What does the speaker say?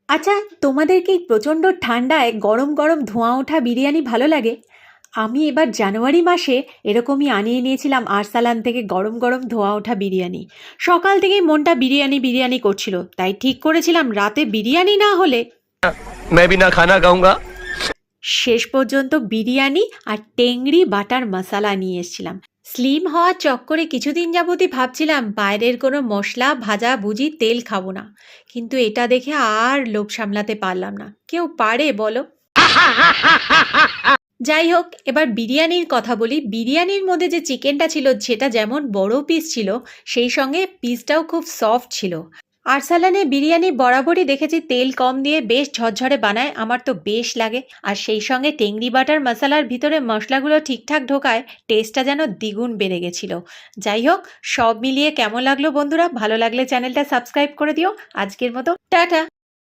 আচ্ছা, তোমাদের কি প্রচণ্ড ঠান্ডায় গরম গরম ধোঁয়া ওঠা বিরিয়ানি ভালো লাগে? আমি এবার জানুয়ারি মাসে এরকমই আনিয়ে নিয়েছিলাম আরসালান থেকে গরম গরম ধোঁয়া ওঠা বিরিয়ানি। সকাল থেকেই মনটা বিরিয়ানি বিরিয়ানি করছিল, তাই ঠিক করেছিলাম রাতে বিরিয়ানি না হলে मैं भी ना खाना खाऊंगा। শেষ পর্যন্ত বিরিয়ানি আর টেংরি বাটার মশালা নিয়ে এসেছিলাম। স্লিম হওয়ার চক্করে কিছুদিন যাবতই ভাবছিলাম বাইরের কোনো মশলা ভাজা ভুজি তেল খাবো না, কিন্তু এটা দেখে আর লোভ সামলাতে পারলাম না। কেউ পারে বলো? যাই হোক, এবার বিরিয়ানির কথা বলি। বিরিয়ানির মধ্যে যে চিকেনটা ছিল সেটা যেমন বড় পিস ছিল, সেই সঙ্গে পিসটাও খুব সফট ছিল। আরসালানে বিরিয়ানি বরাবরই দেখেছি তেল কম দিয়ে বেশ ঝরঝরে বানায়, আমার তো বেশ লাগে। আর সেই সঙ্গে টেংরি বাটার মশলার ভিতরে মশলাগুলো ঠিকঠাক ঢোকায় টেস্টটা যেন দ্বিগুণ বেড়ে গেছিল। যাই হোক, সব মিলিয়ে কেমন লাগলো বন্ধুরা? ভালো লাগলে চ্যানেলটা সাবস্ক্রাইব করে দিও। আজকের মতো টাটা।